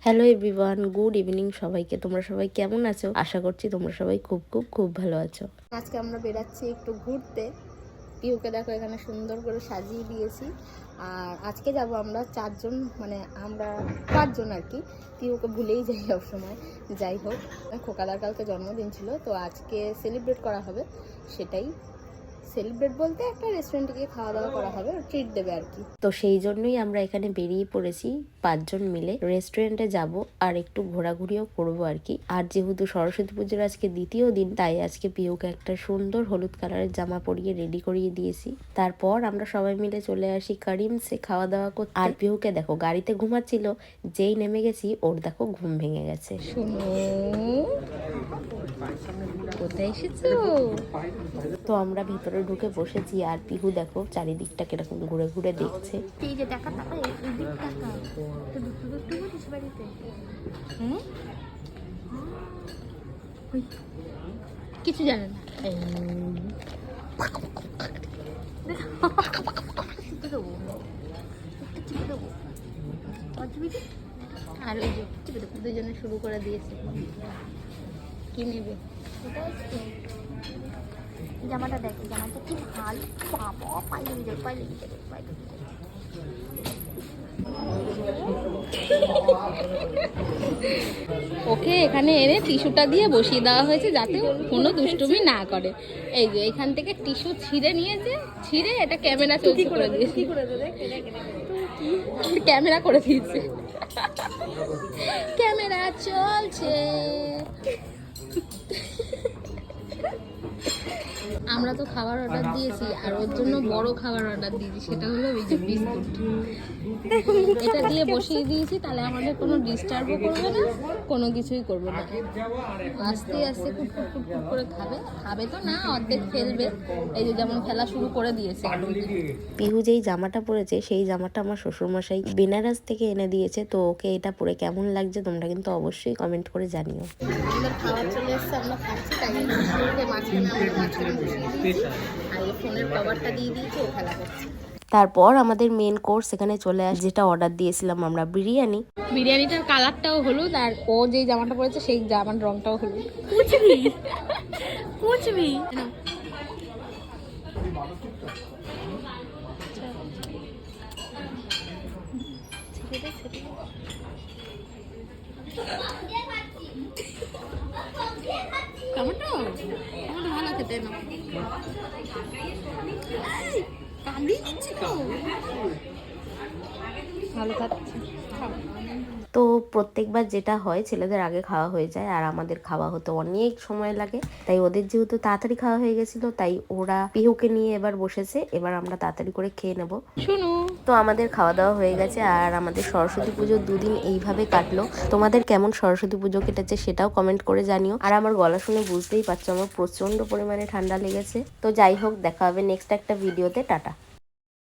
Hello everyone, good evening সবাইকে। তোমরা সবাই কেমন আছো? আশা করছি তোমরা সবাই খুব খুব খুব ভালো আছো। আজকে আমরা বেরাচ্ছি একটু ঘুরতে। পিহুকে দেখো এখানে সুন্দর করে সাজিয়ে দিয়েছি। আর আজকে যাব আমরা চারজন, মানে আমরা পাঁচজন আর কি। পিহুকে ভুলেই যাই সবসময়। যাই হোক, খোকাদার কালকে জন্মদিন ছিল, তো আজকে সেলিব্রেট করা হবে। সেটাই সেলিব্রেট বলতে একটা রেস্টুরেন্টে গিয়ে খাওয়া দাওয়া করা হবে, ট্রিট দেবে আর কি। তো সেই জন্যই আমরা এখানে বেরিয়ে পড়েছি পাঁচজন মিলে। রেস্টুরেন্টে যাব আর একটু ঘোরাঘুরিও করবো আর কি। আর যেহেতু সরস্বতী পুজোর আজকে দ্বিতীয় দিন, তাই আজকে পিহুকে একটা সুন্দর হলুদ কালারের জামা পরিয়ে রেডি করিয়ে দিয়েছি। তারপর আমরা সবাই মিলে চলে আসি কারিমসে খাওয়া দাওয়া করতে। আর পিহুকে দেখো গাড়িতে ঘুমাচ্ছিল, যেই নেমে গেছি ওর দেখো ঘুম ভেঙে গেছে। শোনো, কোথায় এসেছো? তো আমরা ভিতরে ঢুকে বসেছি আর পিহু দেখো চারিদিকটা কিরকম ঘুরে ঘুরে দেখছে। এই যে দেখা টাকা এই দিক টাকা তো দুটো দুটো বলিস বাড়িতে। হ্যাঁ, কিছু জানে না। আর ওই যে দুজনে শুরু করে দিয়েছে। কি নেবে? জামাটা দেখ, জামাটা কি ভালো। বাবা পায়ে লেগে যাবে, পায়ে লেগে যাবে, পায়ে লেগে যাবে। ওকে এখানে এনে টিস্যুটা দিয়ে বসিয়ে দেওয়া হয়েছে যাতে কোনো দুষ্টুমি না করে। এই যে এখান থেকে টিস্যু ছিঁড়ে নিয়েছে, ছিঁড়ে এটা ক্যামেরা চলছে করে দিয়েছে। ক্যামেরা করে দিয়েছে, ক্যামেরা চলছে। আমরা তো খাবার অর্ডার দিয়েছি আর ওর জন্য বড় খাবার অর্ডার দিয়েছি, সেটা হলো এই যে বিস্কুট। এটা দিয়ে বসিয়ে দিয়েছি, তাহলে আমাদের কোনো ডিস্টার্বও করবে না, কোনো কিছুই করবে না। আস্তে আস্তে কুটকুট কুটকুট করে খাবে। খাবে তো না, অর্ধেক ফেলবে। এই যে যেমন ফেলা শুরু করে দিয়েছে। পিহু যেই জামাটা পরেছে সেই জামাটা আমার শ্বশুরমশাই বেনারস থেকে এনে দিয়েছে। তো ওকে এটা পরে কেমন লাগছে তোমরা কিন্তু অবশ্যই কমেন্ট করে জানিও। আমাদের খাবার চলে এসছে, আমরা খাচ্ছি। তাই মাঝখানে আমরা মাঝখানে বসিয়ে দিয়েছি আর এই ফোনের কভারটা দিয়ে দিয়েছি, ও খেলা করছে। তারপর আমাদের মেন কোর্স এখানে চলে আসে, যেটা অর্ডার দিয়েছিলাম আমরা, বিরিয়ানি। বিরিয়ানিটার কালারটাও হলুদ আর ও যেই জামাটা পরেছে সেই জামার রংটাও হলুদ। কুচবি টমেটো ভালো খেতে না, ভালো খাচ্ছে। তো প্রত্যেকবার যেটা হয়, ছেলেদের আগে খাওয়া হয়ে যায় আর আমাদের খাওয়া হতে অনেক সময় লাগে। তাই ওদের যেহেতু তাড়াতাড়ি খাওয়া হয়ে গেছিল, তাই ওরা পিহুকে নিয়ে এবার বসেছে। এবার আমরা তাড়াতাড়ি করে খেয়ে নেবো। শোনো, তো আমাদের খাওয়া দাওয়া হয়ে গেছে আর আমাদের সরস্বতী পুজো দুদিন এইভাবে কাটলো। তোমাদের কেমন সরস্বতী পুজো কেটেছে সেটাও কমেন্ট করে জানিও। আর আমার গলা শুনে বুঝতেই পারছো আমার প্রচন্ড পরিমাণে ঠান্ডা লেগেছে। তো যাই হোক, দেখা হবে নেক্সট একটা ভিডিওতে। টাটা।